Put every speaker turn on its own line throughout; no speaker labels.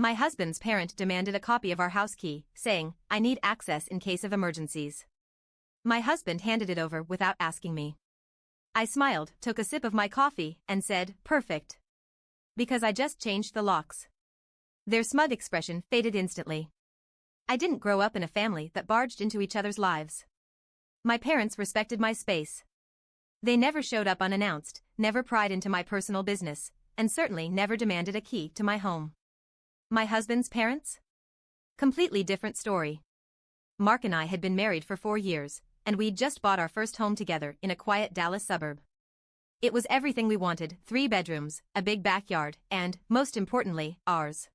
My husband's parent demanded a copy of our house key, saying, "I need access in case of emergencies." My husband handed it over without asking me. I smiled, took a sip of my coffee, and said, "Perfect." Because I just changed the locks. Their smug expression faded instantly. I didn't grow up in a family that barged into each other's lives. My parents respected my space. They never showed up unannounced, never pried into my personal business, and certainly never demanded a key to my home. My husband's parents? Completely different story. Mark and I had been married for 4 years, and we'd just bought our first home together in a quiet Dallas suburb. It was everything we wanted: 3 bedrooms, a big backyard, and, most importantly, ours.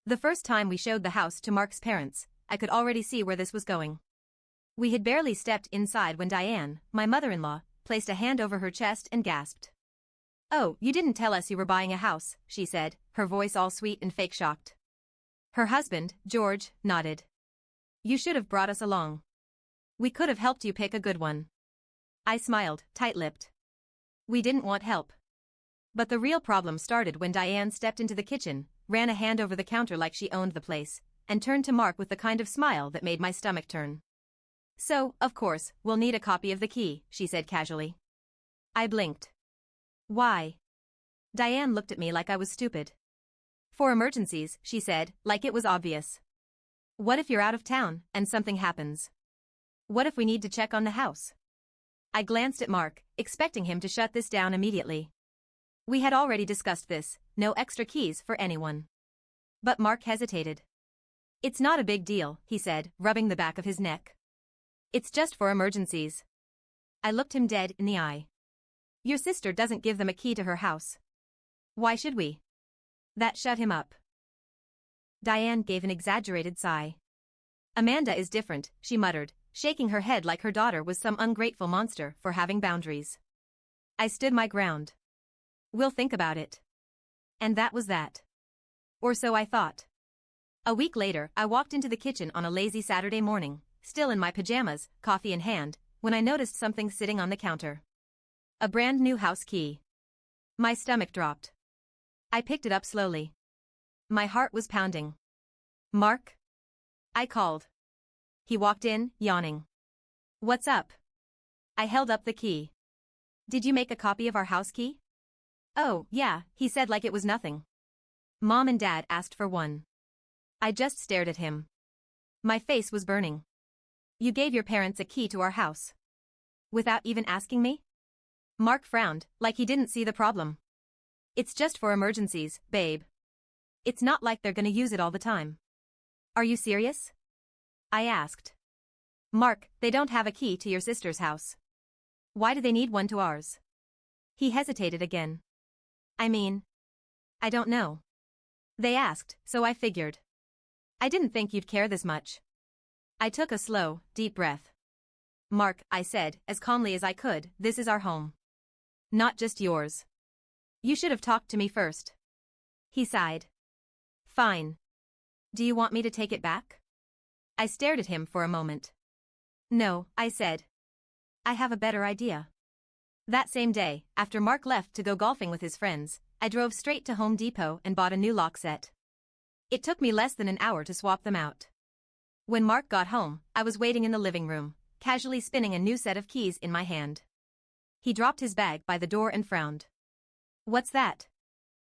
The first time we showed the house to Mark's parents, I could already see where this was going. We had barely stepped inside when Diane, my mother-in-law, placed a hand over her chest and gasped. "Oh, you didn't tell us you were buying a house," she said, her voice all sweet and fake shocked. Her husband, George, nodded. "You should have brought us along. We could have helped you pick a good one." I smiled, tight-lipped. We didn't want help. But the real problem started when Diane stepped into the kitchen, ran a hand over the counter like she owned the place, and turned to Mark with the kind of smile that made my stomach turn. "So, of course, we'll need a copy of the key," she said casually. I blinked. "Why?" Diane looked at me like I was stupid. "For emergencies," she said, like it was obvious. "What if you're out of town, and something happens? What if we need to check on the house?" I glanced at Mark, expecting him to shut this down immediately. We had already discussed this, no extra keys for anyone. But Mark hesitated. "It's not a big deal," he said, rubbing the back of his neck. "It's just for emergencies." I looked him dead in the eye. "Your sister doesn't give them a key to her house. Why should we?" That shut him up. Diane gave an exaggerated sigh. "Amanda is different," she muttered, shaking her head like her daughter was some ungrateful monster for having boundaries. I stood my ground. "We'll think about it." And that was that. Or so I thought. A week later, I walked into the kitchen on a lazy Saturday morning, still in my pajamas, coffee in hand, when I noticed something sitting on the counter. A brand new house key. My stomach dropped. I picked it up slowly. My heart was pounding. "Mark?" I called. He walked in, yawning. "What's up?" I held up the key. "Did you make a copy of our house key?" "Oh, yeah," he said like it was nothing. "Mom and Dad asked for one." I just stared at him. My face was burning. "You gave your parents a key to our house? Without even asking me?" Mark frowned, like he didn't see the problem. "It's just for emergencies, babe. It's not like they're gonna use it all the time." "Are you serious?" I asked. "Mark, they don't have a key to your sister's house. Why do they need one to ours?" He hesitated again. "I mean, I don't know. They asked, so I figured. I didn't think you'd care this much." I took a slow, deep breath. "Mark," I said, as calmly as I could, "this is our home. Not just yours. You should have talked to me first." He sighed. "Fine. Do you want me to take it back?" I stared at him for a moment. "No," I said. "I have a better idea." That same day, after Mark left to go golfing with his friends, I drove straight to Home Depot and bought a new lock set. It took me less than an hour to swap them out. When Mark got home, I was waiting in the living room, casually spinning a new set of keys in my hand. He dropped his bag by the door and frowned. "What's that?"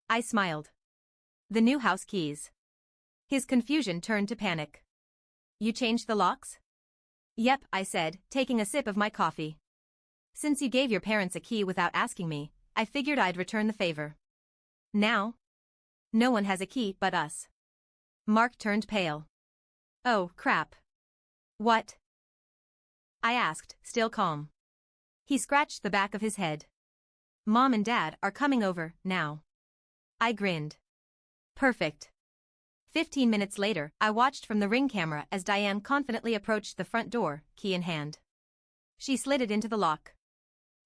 I smiled. "The new house keys." His confusion turned to panic. "You changed the locks?" "Yep," I said, taking a sip of my coffee. "Since you gave your parents a key without asking me, I figured I'd return the favor. Now? No one has a key but us." Mark turned pale. "Oh, crap. What?" I asked, still calm. He scratched the back of his head. "Mom and Dad are coming over, now." I grinned. Perfect. 15 minutes later, I watched from the Ring camera as Diane confidently approached the front door, key in hand. She slid it into the lock.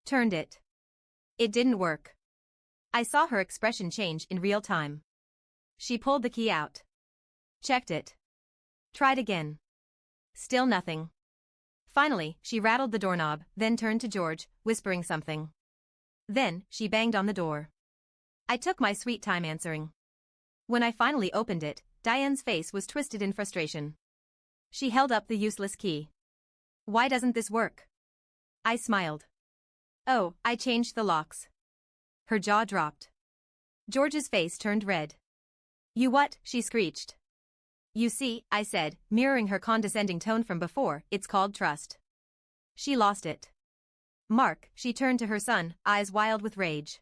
Turned it. It didn't work. I saw her expression change in real time. She pulled the key out. Checked it. Tried again. Still nothing. Finally, she rattled the doorknob, then turned to George, whispering something. Then, she banged on the door. I took my sweet time answering. When I finally opened it, Diane's face was twisted in frustration. She held up the useless key. Why doesn't this work? I smiled. Oh, I changed the locks. Her jaw dropped. George's face turned red. You what? She screeched. You see, I said, mirroring her condescending tone from before, it's called trust. She lost it. Mark, she turned to her son, eyes wild with rage.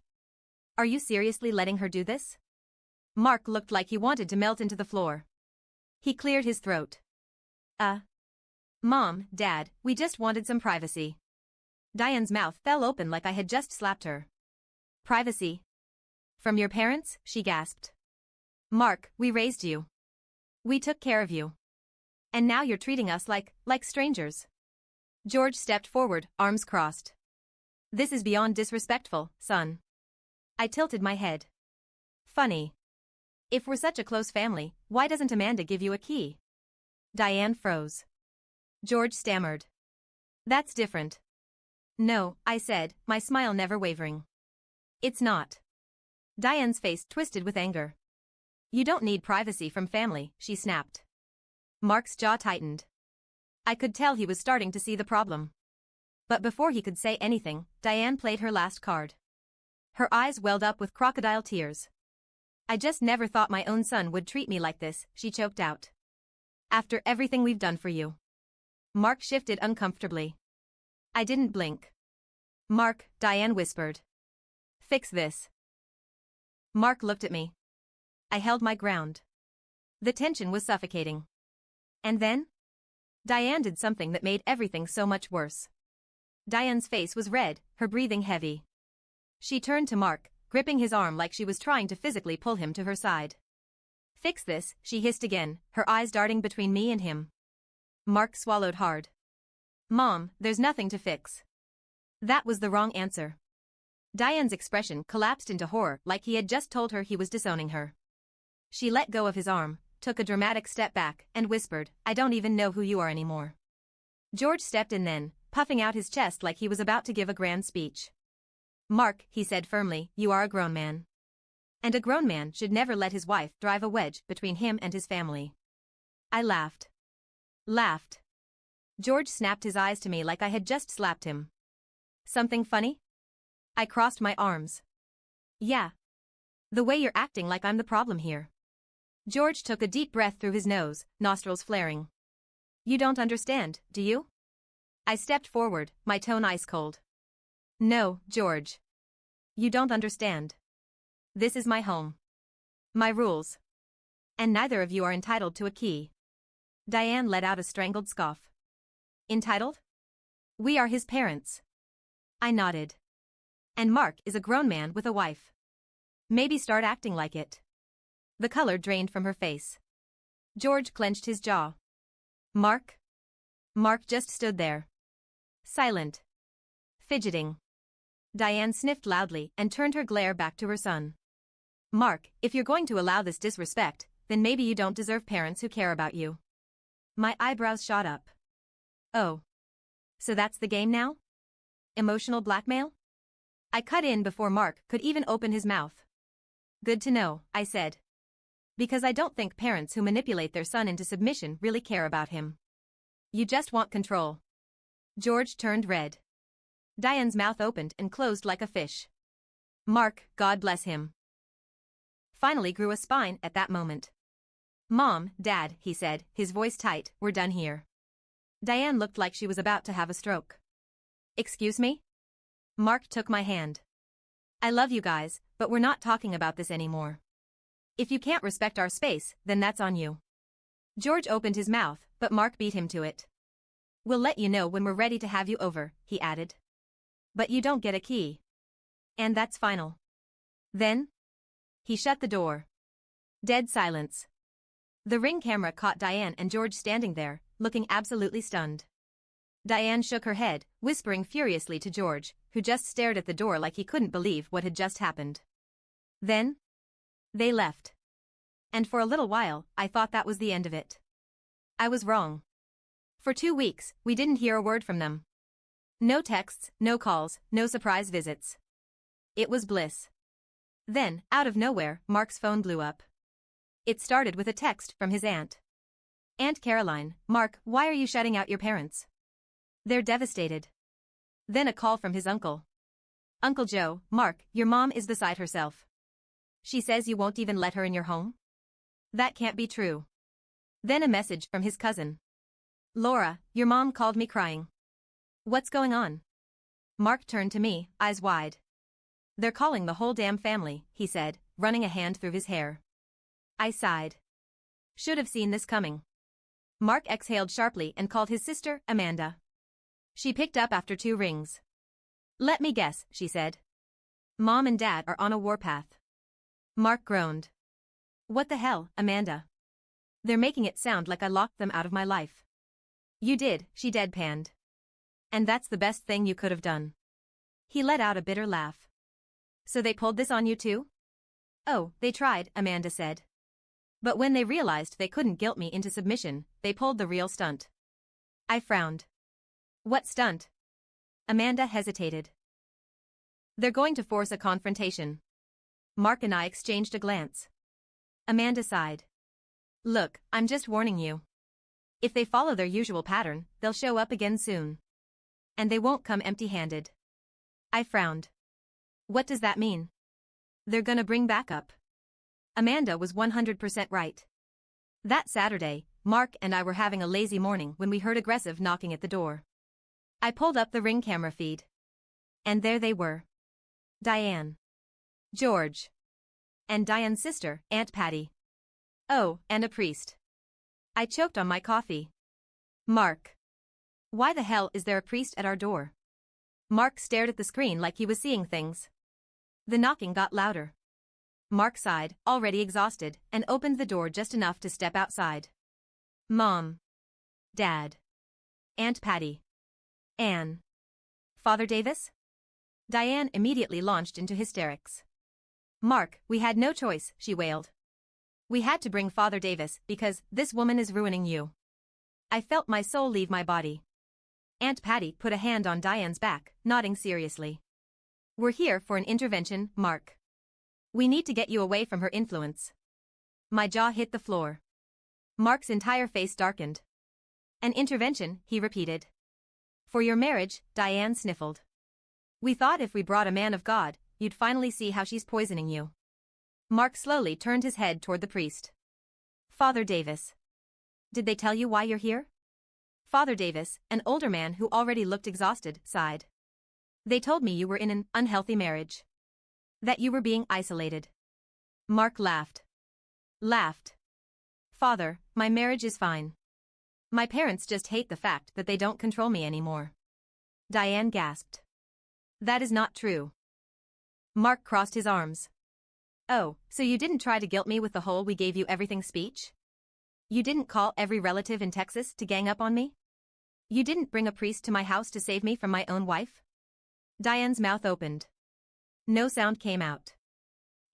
Are you seriously letting her do this? Mark looked like he wanted to melt into the floor. He cleared his throat. Mom, Dad, we just wanted some privacy. Diane's mouth fell open like I had just slapped her. Privacy? From your parents? She gasped. Mark, we raised you. We took care of you. And now you're treating us like strangers. George stepped forward, arms crossed. This is beyond disrespectful, son. I tilted my head. Funny. If we're such a close family, why doesn't Amanda give you a key? Diane froze. George stammered. That's different. No, I said, my smile never wavering. It's not. Diane's face twisted with anger. You don't need privacy from family, she snapped. Mark's jaw tightened. I could tell he was starting to see the problem. But before he could say anything, Diane played her last card. Her eyes welled up with crocodile tears. I just never thought my own son would treat me like this, she choked out. After everything we've done for you. Mark shifted uncomfortably. I didn't blink. Mark, Diane whispered. Fix this. Mark looked at me. I held my ground. The tension was suffocating. And then? Diane did something that made everything so much worse. Diane's face was red, her breathing heavy. She turned to Mark, gripping his arm like she was trying to physically pull him to her side. Fix this, she hissed again, her eyes darting between me and him. Mark swallowed hard. Mom, there's nothing to fix. That was the wrong answer. Diane's expression collapsed into horror like he had just told her he was disowning her. She let go of his arm, took a dramatic step back, and whispered, I don't even know who you are anymore. George stepped in then, puffing out his chest like he was about to give a grand speech. Mark, he said firmly, you are a grown man. And a grown man should never let his wife drive a wedge between him and his family. I laughed. George snapped his eyes to me like I had just slapped him. Something funny? I crossed my arms. Yeah. The way you're acting like I'm the problem here. George took a deep breath through his nose, nostrils flaring. You don't understand, do you? I stepped forward, my tone ice cold. No, George. You don't understand. This is my home. My rules. And neither of you are entitled to a key. Diane let out a strangled scoff. Entitled? We are his parents. I nodded. And Mark is a grown man with a wife. Maybe start acting like it. The color drained from her face. George clenched his jaw. Mark? Mark just stood there. Silent. Fidgeting. Diane sniffed loudly and turned her glare back to her son. Mark, if you're going to allow this disrespect, then maybe you don't deserve parents who care about you. My eyebrows shot up. Oh. So that's the game now? Emotional blackmail? I cut in before Mark could even open his mouth. Good to know, I said. Because I don't think parents who manipulate their son into submission really care about him. You just want control. George turned red. Diane's mouth opened and closed like a fish. Mark, God bless him, finally grew a spine at that moment. Mom, Dad, he said, his voice tight, we're done here. Diane looked like she was about to have a stroke. Excuse me? Mark took my hand. I love you guys, but we're not talking about this anymore. If you can't respect our space, then that's on you. George opened his mouth, but Mark beat him to it. We'll let you know when we're ready to have you over, he added. But you don't get a key. And that's final. Then? He shut the door. Dead silence. The Ring camera caught Diane and George standing there, looking absolutely stunned. Diane shook her head, whispering furiously to George, who just stared at the door like he couldn't believe what had just happened. Then? They left. And for a little while, I thought that was the end of it. I was wrong. For 2 weeks, we didn't hear a word from them. No texts, no calls, no surprise visits. It was bliss. Then, out of nowhere, Mark's phone blew up. It started with a text from his aunt. Aunt Caroline, Mark, why are you shutting out your parents? They're devastated. Then a call from his uncle. Uncle Joe, Mark, your mom is beside herself. She says you won't even let her in your home? That can't be true. Then a message from his cousin. Laura, your mom called me crying. What's going on? Mark turned to me, eyes wide. They're calling the whole damn family, he said, running a hand through his hair. I sighed. Should have seen this coming. Mark exhaled sharply and called his sister, Amanda. She picked up after 2 rings. Let me guess, she said. Mom and Dad are on a warpath. Mark groaned. What the hell, Amanda? They're making it sound like I locked them out of my life. You did, she deadpanned. And that's the best thing you could have done. He let out a bitter laugh. So they pulled this on you too? Oh, they tried, Amanda said. But when they realized they couldn't guilt me into submission, they pulled the real stunt. I frowned. What stunt? Amanda hesitated. They're going to force a confrontation. Mark and I exchanged a glance. Amanda sighed. Look, I'm just warning you. If they follow their usual pattern, they'll show up again soon. And they won't come empty-handed. I frowned. What does that mean? They're gonna bring backup. Amanda was 100% right. That Saturday, Mark and I were having a lazy morning when we heard aggressive knocking at the door. I pulled up the Ring camera feed. And there they were. Diane. George. And Diane's sister, Aunt Patty. Oh, and a priest. I choked on my coffee. Mark. Why the hell is there a priest at our door? Mark stared at the screen like he was seeing things. The knocking got louder. Mark sighed, already exhausted, and opened the door just enough to step outside. Mom. Dad. Aunt Patty. Anne. Father Davis? Diane immediately launched into hysterics. Mark, we had no choice, she wailed. We had to bring Father Davis because this woman is ruining you. I felt my soul leave my body. Aunt Patty put a hand on Diane's back, nodding seriously. We're here for an intervention, Mark. We need to get you away from her influence. My jaw hit the floor. Mark's entire face darkened. An intervention, he repeated. For your marriage, Diane sniffled. We thought if we brought a man of God, you'd finally see how she's poisoning you. Mark slowly turned his head toward the priest. Father Davis. Did they tell you why you're here? Father Davis, an older man who already looked exhausted, sighed. They told me you were in an unhealthy marriage. That you were being isolated. Mark laughed. Father, my marriage is fine. My parents just hate the fact that they don't control me anymore. Diane gasped. That is not true. Mark crossed his arms. Oh, so you didn't try to guilt me with the whole we gave you everything speech? You didn't call every relative in Texas to gang up on me? You didn't bring a priest to my house to save me from my own wife? Diane's mouth opened. No sound came out.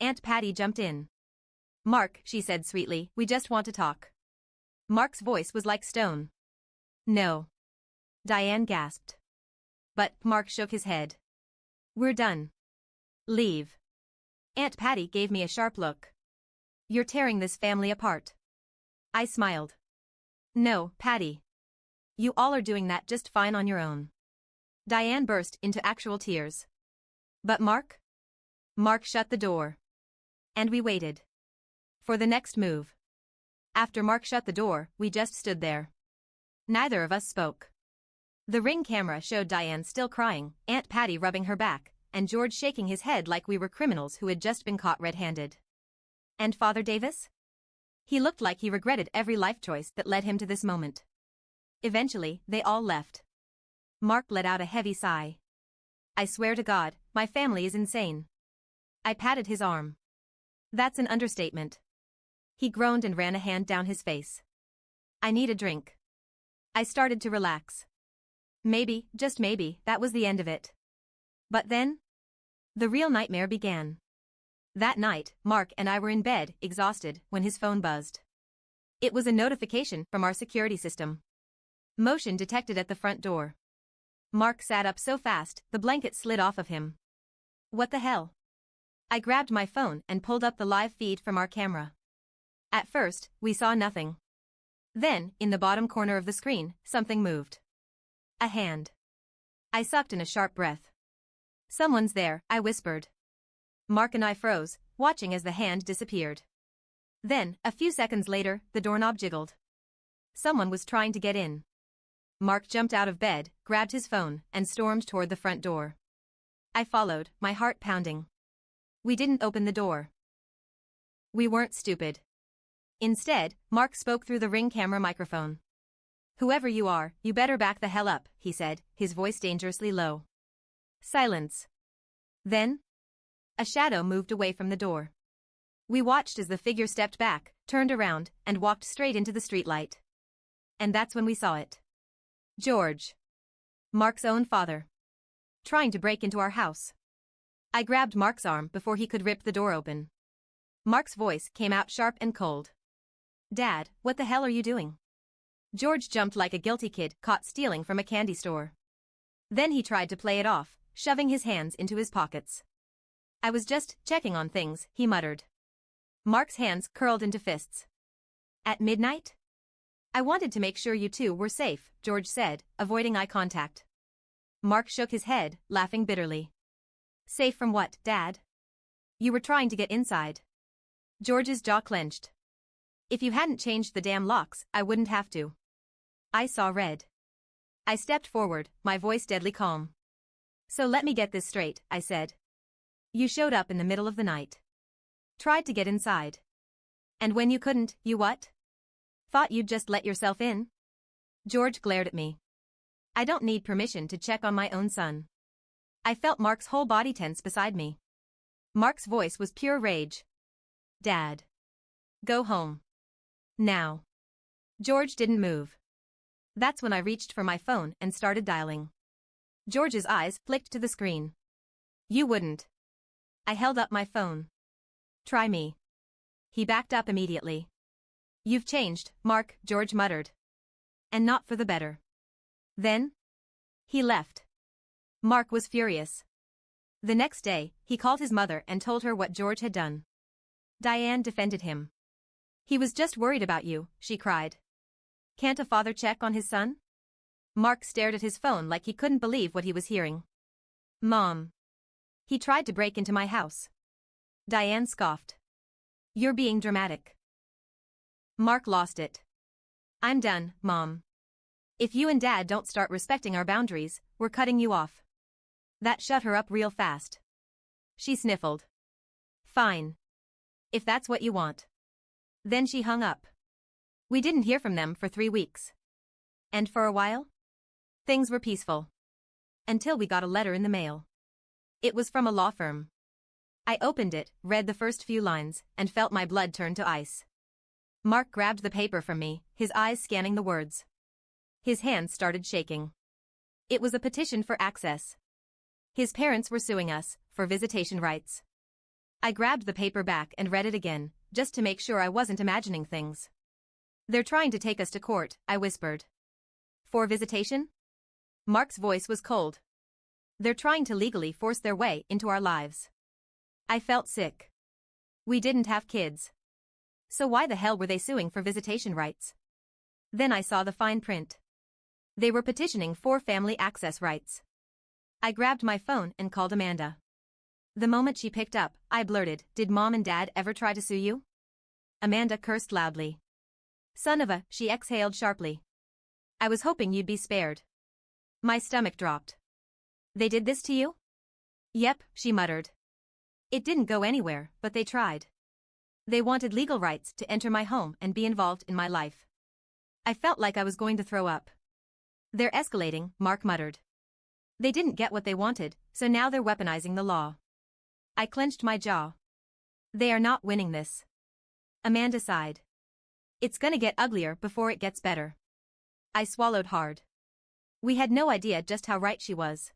Aunt Patty jumped in. Mark, she said sweetly, we just want to talk. Mark's voice was like stone. No. Diane gasped. But Mark shook his head. We're done. Leave. Aunt Patty gave me a sharp look. You're tearing this family apart. I smiled. No, Patty. You all are doing that just fine on your own. Diane burst into actual tears. But Mark? Mark shut the door. And we waited. For the next move. After Mark shut the door, we just stood there. Neither of us spoke. The Ring camera showed Diane still crying, Aunt Patty rubbing her back, and George shaking his head like we were criminals who had just been caught red-handed. And Father Davis? He looked like he regretted every life choice that led him to this moment. Eventually, they all left. Mark let out a heavy sigh. I swear to God, my family is insane. I patted his arm. That's an understatement. He groaned and ran a hand down his face. I need a drink. I started to relax. Maybe, just maybe, that was the end of it. But then? The real nightmare began. That night, Mark and I were in bed, exhausted, when his phone buzzed. It was a notification from our security system. Motion detected at the front door. Mark sat up so fast, the blanket slid off of him. What the hell? I grabbed my phone and pulled up the live feed from our camera. At first, we saw nothing. Then, in the bottom corner of the screen, something moved. A hand. I sucked in a sharp breath. Someone's there, I whispered. Mark and I froze, watching as the hand disappeared. Then, a few seconds later, the doorknob jiggled. Someone was trying to get in. Mark jumped out of bed, grabbed his phone, and stormed toward the front door. I followed, my heart pounding. We didn't open the door. We weren't stupid. Instead, Mark spoke through the Ring camera microphone. "Whoever you are, you better back the hell up," he said, his voice dangerously low. Silence. Then, a shadow moved away from the door. We watched as the figure stepped back, turned around, and walked straight into the streetlight. And that's when we saw it. George. Mark's own father. Trying to break into our house. I grabbed Mark's arm before he could rip the door open. Mark's voice came out sharp and cold. "Dad, what the hell are you doing?" George jumped like a guilty kid caught stealing from a candy store. Then he tried to play it off, shoving his hands into his pockets. "I was just checking on things," he muttered. Mark's hands curled into fists. "At midnight?" "I wanted to make sure you two were safe," George said, avoiding eye contact. Mark shook his head, laughing bitterly. "Safe from what, Dad?" "You were trying to get inside." George's jaw clenched. "If you hadn't changed the damn locks, I wouldn't have to." I saw red. I stepped forward, my voice deadly calm. "So let me get this straight," I said. "You showed up in the middle of the night. Tried to get inside. And when you couldn't, you what? Thought you'd just let yourself in?" George glared at me. "I don't need permission to check on my own son." I felt Mark's whole body tense beside me. Mark's voice was pure rage. "Dad. Go home. Now." George didn't move. That's when I reached for my phone and started dialing. George's eyes flicked to the screen. "You wouldn't." I held up my phone. "Try me." He backed up immediately. "You've changed, Mark," George muttered. "And not for the better." Then, he left. Mark was furious. The next day, he called his mother and told her what George had done. Diane defended him. "He was just worried about you," she cried. "Can't a father check on his son?" Mark stared at his phone like he couldn't believe what he was hearing. "Mom. He tried to break into my house." Diane scoffed. "You're being dramatic." Mark lost it. "I'm done, Mom. If you and Dad don't start respecting our boundaries, we're cutting you off." That shut her up real fast. She sniffled. "Fine. If that's what you want." Then she hung up. We didn't hear from them for 3 weeks. And for a while, things were peaceful. Until we got a letter in the mail. It was from a law firm. I opened it, read the first few lines, and felt my blood turn to ice. Mark grabbed the paper from me, his eyes scanning the words. His hands started shaking. It was a petition for access. His parents were suing us for visitation rights. I grabbed the paper back and read it again, just to make sure I wasn't imagining things. "They're trying to take us to court," I whispered. "For visitation?" Mark's voice was cold. "They're trying to legally force their way into our lives." I felt sick. We didn't have kids. So why the hell were they suing for visitation rights? Then I saw the fine print. They were petitioning for family access rights. I grabbed my phone and called Amanda. The moment she picked up, I blurted, "Did Mom and Dad ever try to sue you?" Amanda cursed loudly. "Son of a," she exhaled sharply. "I was hoping you'd be spared." My stomach dropped. "They did this to you?" "Yep," she muttered. "It didn't go anywhere, but they tried. They wanted legal rights to enter my home and be involved in my life." I felt like I was going to throw up. "They're escalating," Mark muttered. "They didn't get what they wanted, so now they're weaponizing the law." I clenched my jaw. "They are not winning this." Amanda sighed. "It's gonna get uglier before it gets better." I swallowed hard. We had no idea just how right she was.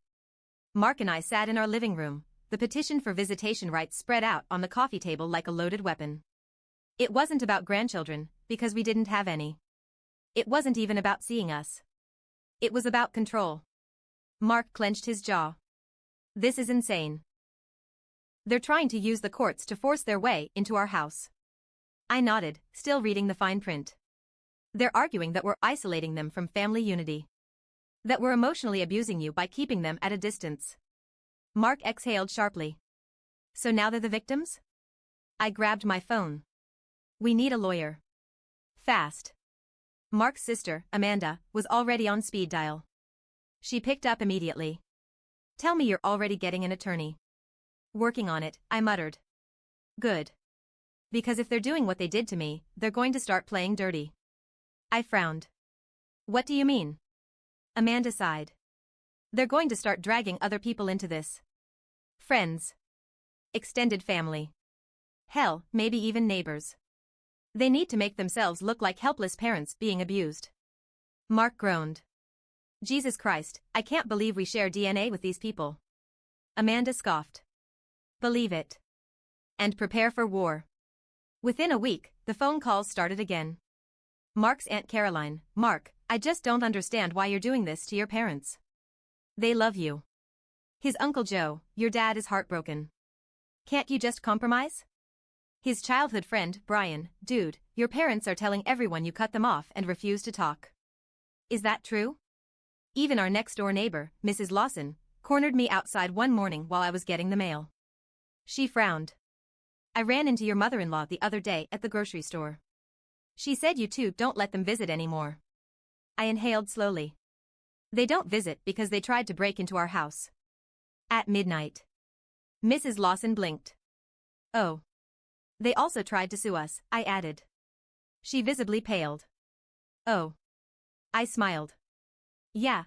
Mark and I sat in our living room, the petition for visitation rights spread out on the coffee table like a loaded weapon. It wasn't about grandchildren, because we didn't have any. It wasn't even about seeing us. It was about control. Mark clenched his jaw. "This is insane. They're trying to use the courts to force their way into our house." I nodded, still reading the fine print. They're arguing that we're isolating them from family unity. That we're emotionally abusing you by keeping them at a distance. Mark exhaled sharply. So now they're the victims? I grabbed my phone. We need a lawyer. Fast. Mark's sister, Amanda, was already on speed dial. She picked up immediately. Tell me you're already getting an attorney. Working on it, I muttered. Good. Because if they're doing what they did to me, they're going to start playing dirty. I frowned. What do you mean? Amanda sighed. They're going to start dragging other people into this. Friends. Extended family. Hell, maybe even neighbors. They need to make themselves look like helpless parents being abused. Mark groaned. Jesus Christ, I can't believe we share DNA with these people. Amanda scoffed. Believe it. And prepare for war. Within a week, the phone calls started again. Mark's Aunt Caroline, Mark, I just don't understand why you're doing this to your parents. They love you. His Uncle Joe, your dad is heartbroken. Can't you just compromise? His childhood friend, Brian, dude, your parents are telling everyone you cut them off and refuse to talk. Is that true? Even our next-door neighbor, Mrs. Lawson, cornered me outside one morning while I was getting the mail. She frowned. I ran into your mother-in-law the other day at the grocery store. She said you two don't let them visit anymore. I inhaled slowly. They don't visit because they tried to break into our house. At midnight. Mrs. Lawson blinked. Oh. They also tried to sue us, I added. She visibly paled. Oh. I smiled. Yeah.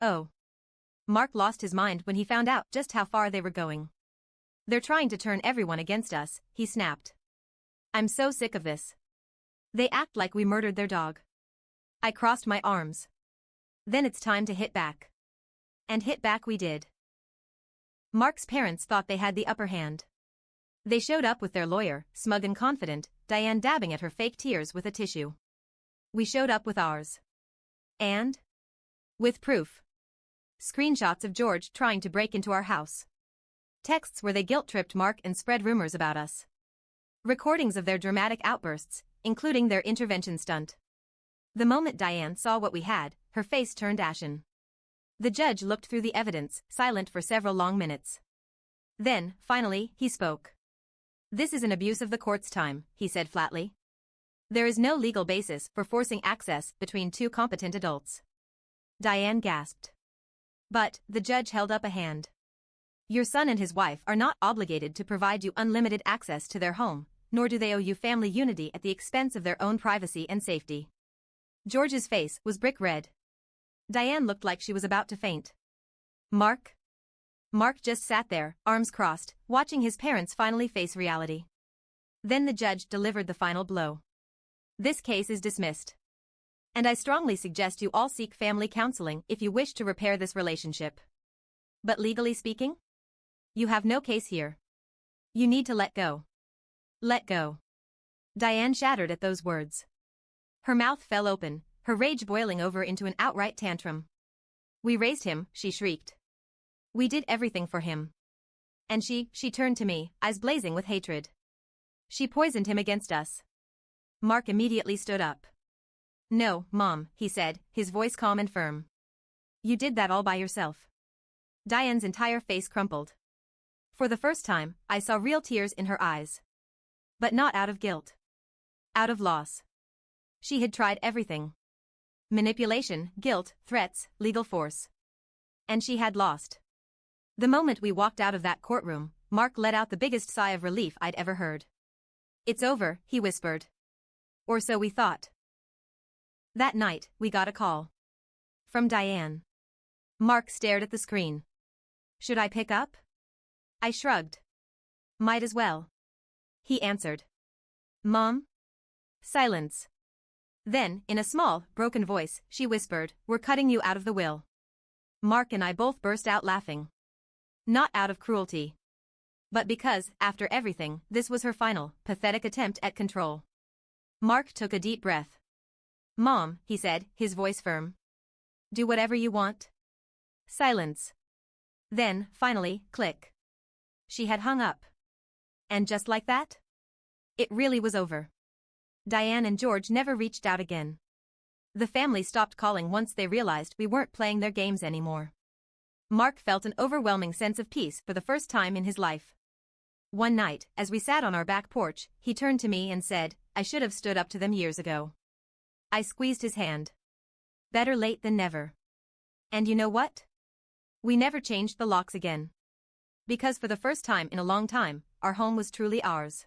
Oh. Mark lost his mind when he found out just how far they were going. They're trying to turn everyone against us, he snapped. I'm so sick of this. They act like we murdered their dog. I crossed my arms. Then it's time to hit back. And hit back we did. Mark's parents thought they had the upper hand. They showed up with their lawyer, smug and confident, Diane dabbing at her fake tears with a tissue. We showed up with ours. And? With proof. Screenshots of George trying to break into our house. Texts where they guilt-tripped Mark and spread rumors about us. Recordings of their dramatic outbursts, including their intervention stunt. The moment Diane saw what we had, her face turned ashen. The judge looked through the evidence, silent for several long minutes. Then, finally, he spoke. This is an abuse of the court's time, he said flatly. There is no legal basis for forcing access between two competent adults. Diane gasped. But, the judge held up a hand. Your son and his wife are not obligated to provide you unlimited access to their home, nor do they owe you family unity at the expense of their own privacy and safety. George's face was brick red. Diane looked like she was about to faint. Mark? Mark just sat there, arms crossed, watching his parents finally face reality. Then the judge delivered the final blow. This case is dismissed. And I strongly suggest you all seek family counseling if you wish to repair this relationship. But legally speaking? You have no case here. You need to let go. Let go. Diane shattered at those words. Her mouth fell open, her rage boiling over into an outright tantrum. We raised him, she shrieked. We did everything for him. And she turned to me, eyes blazing with hatred. She poisoned him against us. Mark immediately stood up. No, Mom, he said, his voice calm and firm. You did that all by yourself. Diane's entire face crumpled. For the first time, I saw real tears in her eyes. But not out of guilt. Out of loss. She had tried everything. Manipulation, guilt, threats, legal force. And she had lost. The moment we walked out of that courtroom, Mark let out the biggest sigh of relief I'd ever heard. It's over, he whispered. Or so we thought. That night, we got a call. From Diane. Mark stared at the screen. Should I pick up? I shrugged. Might as well. He answered. Mom? Silence. Then, in a small, broken voice, she whispered, We're cutting you out of the will. Mark and I both burst out laughing. Not out of cruelty. But because, after everything, this was her final, pathetic attempt at control. Mark took a deep breath. Mom, he said, his voice firm. Do whatever you want. Silence. Then, finally, click. She had hung up. And just like that? It really was over. Diane and George never reached out again. The family stopped calling once they realized we weren't playing their games anymore. Mark felt an overwhelming sense of peace for the first time in his life. One night, as we sat on our back porch, he turned to me and said, "I should have stood up to them years ago." I squeezed his hand. Better late than never. And you know what? We never changed the locks again. Because for the first time in a long time, our home was truly ours.